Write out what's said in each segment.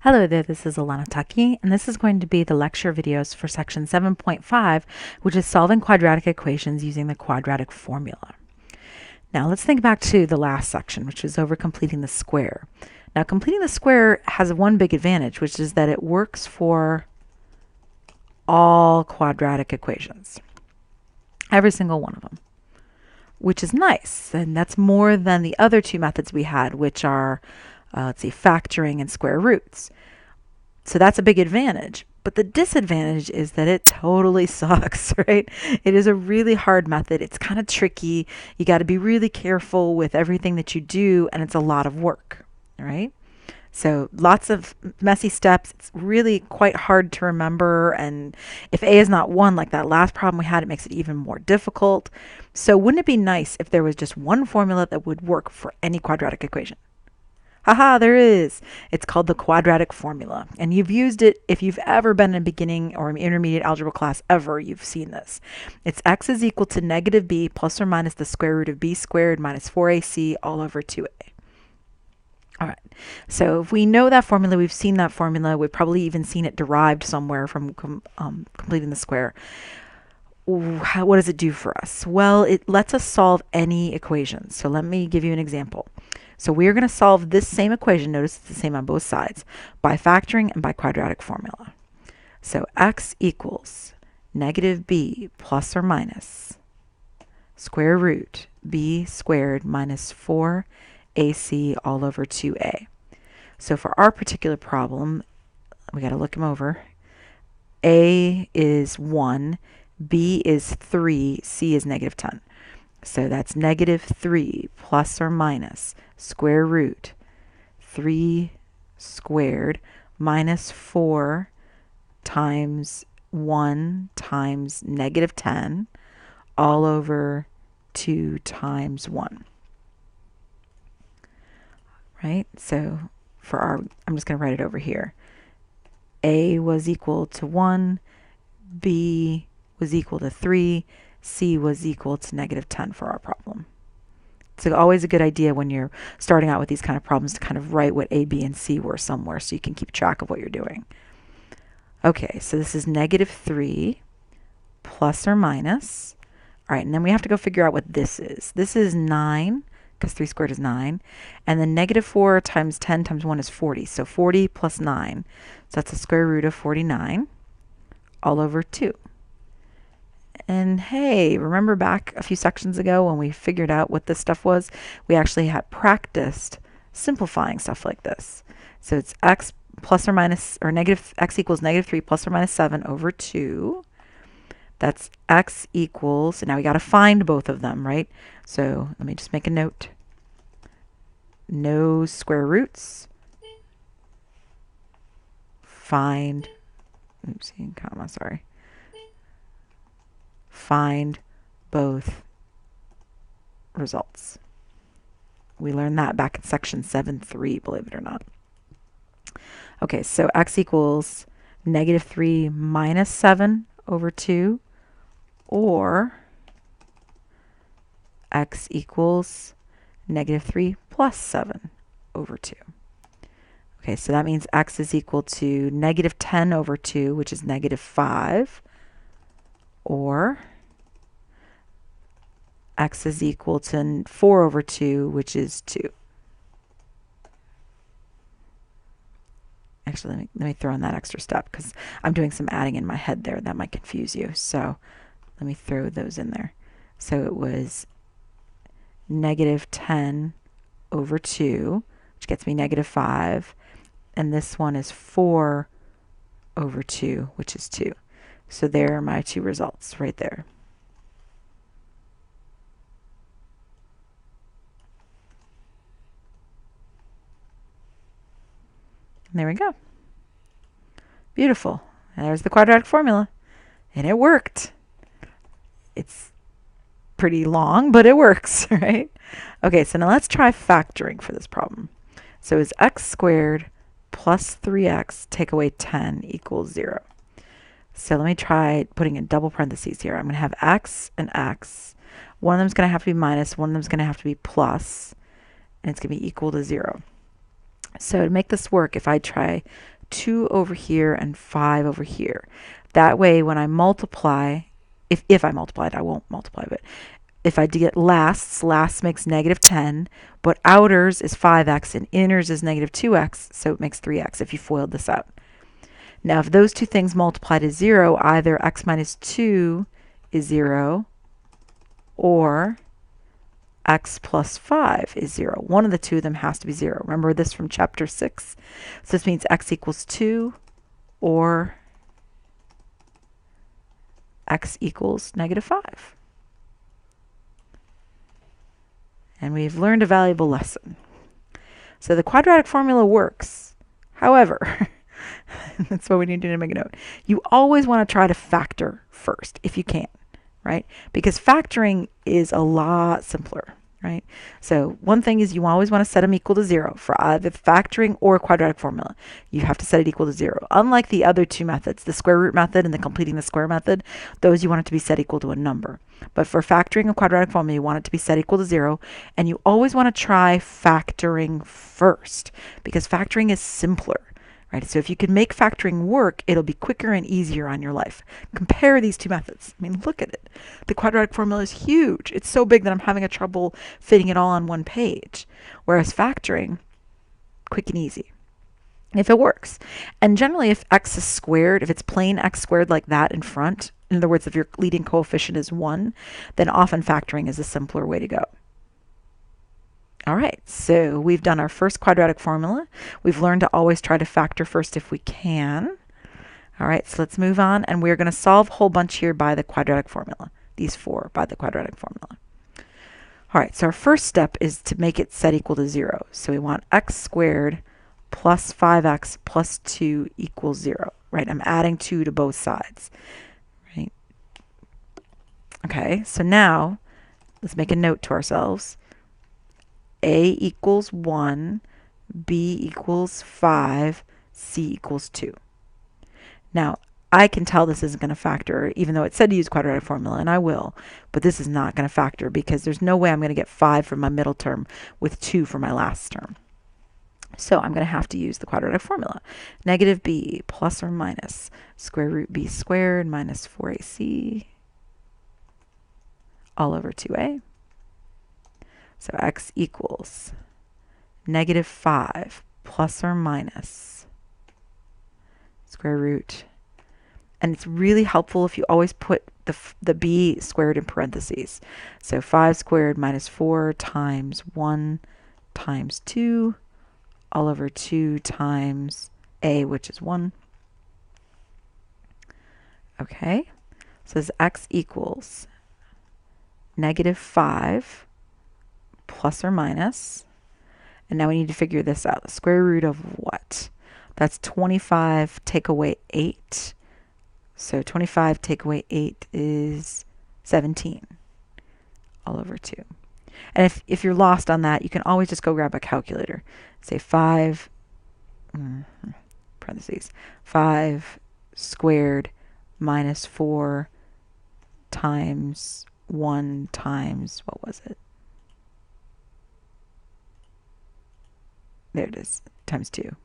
Hello there, this is Alana Tucky, and this is going to be the lecture videos for section 7.5, which is solving quadratic equations using the quadratic formula. Now let's think back to the last section, which was over completing the square. Now completing the square has one big advantage, which is that it works for all quadratic equations, every single one of them, which is nice, and that's more than the other two methods we had, which are factoring and square roots. So that's a big advantage. But the disadvantage is that it totally sucks, right? It is a really hard method. It's kind of tricky. You got to be really careful with everything that you do, and it's a lot of work, right? So lots of messy steps. It's really quite hard to remember. And if A is not 1, like that last problem we had, it makes it even more difficult. So wouldn't it be nice if there was just one formula that would work for any quadratic equation? Haha, there is. It's called the quadratic formula. And you've used it if you've ever been in a beginning or intermediate algebra class ever, you've seen this. It's x is equal to negative b plus or minus the square root of b squared minus 4ac all over 2a. All right, so if we know that formula, we've seen that formula, we've probably even seen it derived somewhere from completing the square. What does it do for us? Well, it lets us solve any equation. So let me give you an example. So we're going to solve this same equation, notice it's the same on both sides, by factoring and by quadratic formula. So x equals negative b plus or minus square root b squared minus 4ac all over 2a. So for our particular problem, we got to look them over. A is 1, b is 3, c is negative 10. So that's negative 3 plus or minus square root 3 squared minus 4 times 1 times negative 10 all over 2 times 1. Right? So for our, I'm just going to write it over here. A was equal to 1, B was equal to 3, C was equal to negative 10 for our problem. It's always a good idea when you're starting out with these kind of problems to kind of write what A, B, and C were somewhere so you can keep track of what you're doing. Okay, so this is negative 3 plus or minus. All right, and then we have to go figure out what this is. This is 9, because 3 squared is 9. And then negative 4 times 10 times 1 is 40. So 40 plus 9. So that's the square root of 49 all over 2. And hey, remember back a few sections ago when we figured out what this stuff was? We actually had practiced simplifying stuff like this. So it's x plus or minus, or negative, x equals negative 3 plus or minus 7 over 2. That's x equals, so now we got to find both of them, right? So let me just make a note. No square roots. Find, oopsie, comma, sorry. Find both results. We learned that back in section 7.3, believe it or not. Okay, so x equals negative 3 minus 7 over 2, or x equals negative 3 plus 7 over 2. Okay, so that means x is equal to negative 10 over 2, which is negative 5, or x is equal to 4 over 2, which is 2. Actually, let me throw in that extra step because I'm doing some adding in my head there. That might confuse you. So let me throw those in there. So it was negative 10 over 2, which gets me negative 5. And this one is 4 over 2, which is 2. So there are my two results right there. And there we go. Beautiful. And there's the quadratic formula. And it worked. It's pretty long, but it works, right? Okay, so now let's try factoring for this problem. So is x squared plus 3x take away 10 equals 0. So let me try putting in double parentheses here. I'm going to have x and x. One of them is going to have to be minus, one of them is going to have to be plus, and it's going to be equal to 0. So to make this work, if I try 2 over here and 5 over here, that way when I multiply, if I multiplied, I won't multiply, but if I get lasts makes negative 10, but outers is 5x and inners is negative 2x, so it makes 3x if you FOILed this out. Now if those two things multiply to 0, either x minus 2 is 0 or x plus 5 is 0. One of the two of them has to be 0. Remember this from chapter 6? So this means x equals 2 or x equals negative 5. And we've learned a valuable lesson. So the quadratic formula works. However, that's what we need to do to make a note. You always want to try to factor first if you can, right? Because factoring is a lot simpler, right? So one thing is you always want to set them equal to 0 for either factoring or quadratic formula. You have to set it equal to 0. Unlike the other two methods, the square root method and the completing the square method, those you want it to be set equal to a number. But for factoring a quadratic formula, you want it to be set equal to 0, and you always want to try factoring first because factoring is simpler. Right? So if you can make factoring work, it'll be quicker and easier on your life. Compare these two methods. I mean, look at it. The quadratic formula is huge. It's so big that I'm having a trouble fitting it all on one page. Whereas factoring, quick and easy, if it works. And generally, if x is squared, if it's plain x squared like that in front, in other words, if your leading coefficient is 1, then often factoring is a simpler way to go. All right, so we've done our first quadratic formula. We've learned to always try to factor first if we can. All right, so let's move on, and we're going to solve a whole bunch here by the quadratic formula, these 4 by the quadratic formula. All right, so our first step is to make it set equal to 0. So we want x squared plus 5x plus 2 equals 0, right? I'm adding 2 to both sides, right? Okay, so now let's make a note to ourselves. A equals 1, B equals 5, C equals 2. Now, I can tell this isn't going to factor, even though it said to use quadratic formula, and I will, but this is not going to factor because there's no way I'm going to get 5 from my middle term with 2 for my last term. So I'm going to have to use the quadratic formula. Negative b plus or minus square root b squared minus 4ac all over 2a. So x equals negative 5 plus or minus square root. And it's really helpful if you always put the b squared in parentheses. So 5 squared minus 4 times 1 times 2 all over 2 times a, which is 1. Okay, so this x equals negative 5 plus or minus, and now we need to figure this out. The square root of what? That's 25 take away 8. So 25 take away 8 is 17 all over 2. And if you're lost on that, you can always just go grab a calculator. Say 5, parentheses, 5 squared minus 4 times 1 times, what was it? There it is, times 2.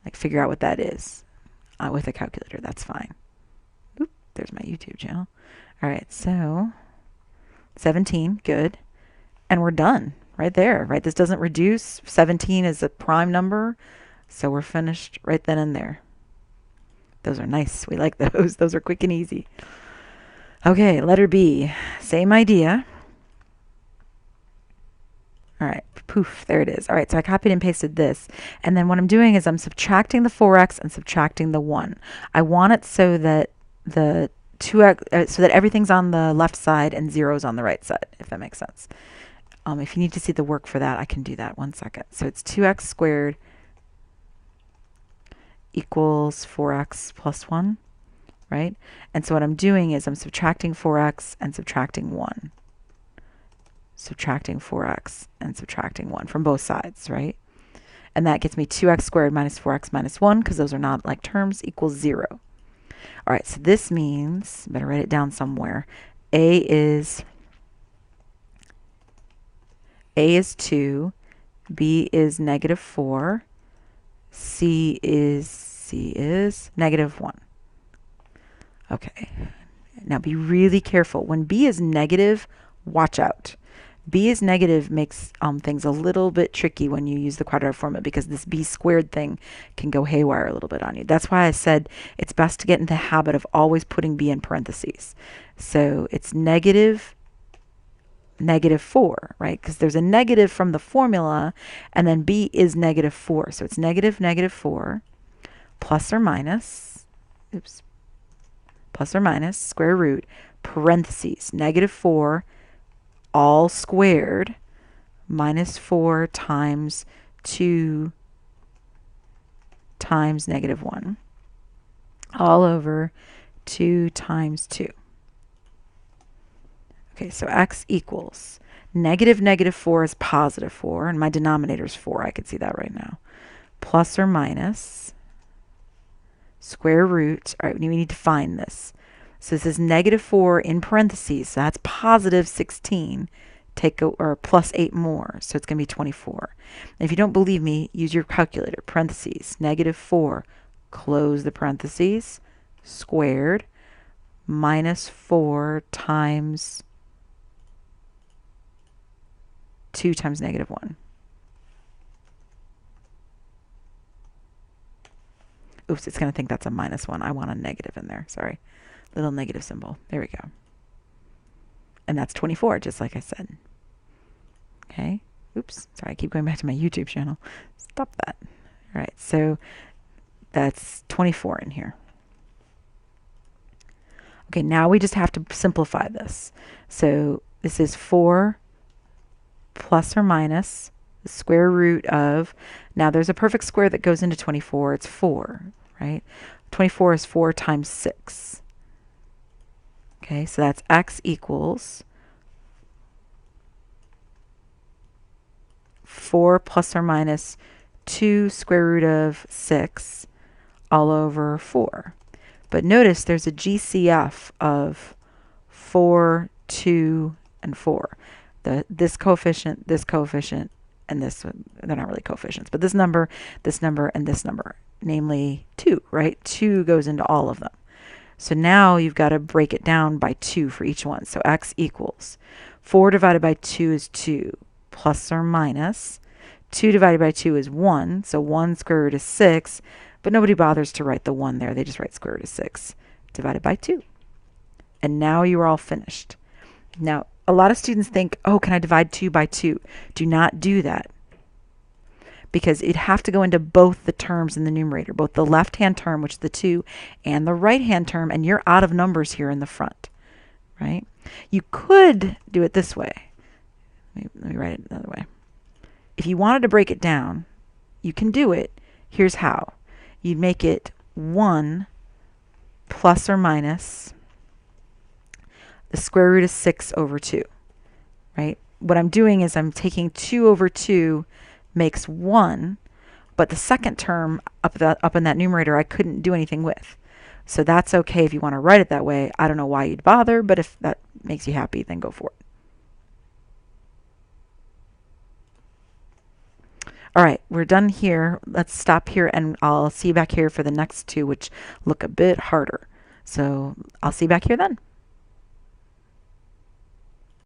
Like, figure out what that is with a calculator. That's fine. Oop, there's my YouTube channel. All right, so 17, good. And we're done right there, right? This doesn't reduce. 17 is a prime number, so we're finished right then and there. Those are nice. We like those. Those are quick and easy. Okay, letter B. Same idea. All right, poof, there it is. All right, so I copied and pasted this. And then what I'm doing is I'm subtracting the 4x and subtracting the 1. I want it so that the 2x, so that everything's on the left side and 0's on the right side, if that makes sense. If you need to see the work for that, I can do that. 1 second. So it's 2x squared equals 4x plus 1, right? And so what I'm doing is I'm subtracting 4x and subtracting 1. Subtracting 4x and subtracting 1 from both sides, right? And that gets me 2x squared minus 4x minus 1, because those are not like terms, equals 0. All right, so this means, better write it down somewhere, A is 2, b is negative 4, c is negative 1. Okay, now be really careful. When b is negative, watch out. B is negative makes things a little bit tricky when you use the quadratic formula, because this b squared thing can go haywire a little bit on you. That's why I said it's best to get in the habit of always putting b in parentheses. So it's negative 4, right? Because there's a negative from the formula, and then b is negative 4. So it's negative 4 plus or minus, plus or minus square root, parentheses, negative 4 all squared minus 4 times 2 times negative 1 all over 2 times 2. Okay, so x equals negative 4 is positive 4, and my denominator is 4. I can see that right now. Plus or minus square root. All right, we need to find this. So this is negative 4 in parentheses, so that's positive 16. Or plus 8 more, so it's going to be 24. And if you don't believe me, use your calculator. Parentheses, negative 4, close the parentheses, squared, minus 4 times 2 times negative 1. Oops, it's going to think that's a minus 1. I want a negative in there. Sorry. Little negative symbol. There we go. And that's 24, just like I said. Okay. Oops. Sorry, I keep going back to my YouTube channel. Stop that. All right. So that's 24 in here. Okay, now we just have to simplify this. So this is 4 plus or minus the square root of, now there's a perfect square that goes into 24. It's 4, right? 24 is 4 times 6. Okay, so that's x equals 4 plus or minus 2 square root of 6 all over 4. But notice there's a GCF of 4, 2, and 4. This coefficient, and this, they're not really coefficients, but this number, and this number, namely 2, right? 2 goes into all of them. So now you've got to break it down by 2 for each one. So x equals 4 divided by 2 is 2, plus or minus 2 divided by 2 is 1. So 1 square root is 6, but nobody bothers to write the 1 there. They just write square root of 6 divided by 2. And now you are all finished. Now, a lot of students think, oh, can I divide 2 by 2? Do not do that, because it'd have to go into both the terms in the numerator, both the left-hand term, which is the 2, and the right-hand term, and you're out of numbers here in the front, right? You could do it this way. Let me write it another way. If you wanted to break it down, you can do it. Here's how. You'd make it 1 plus or minus the square root of 6 over 2, right? What I'm doing is I'm taking 2 over 2 makes 1, but the second term up in that numerator I couldn't do anything with. So that's okay if you want to write it that way. I don't know why you'd bother, but if that makes you happy, then go for it. All right, we're done here. Let's stop here, and I'll see you back here for the next two, which look a bit harder. So I'll see you back here then.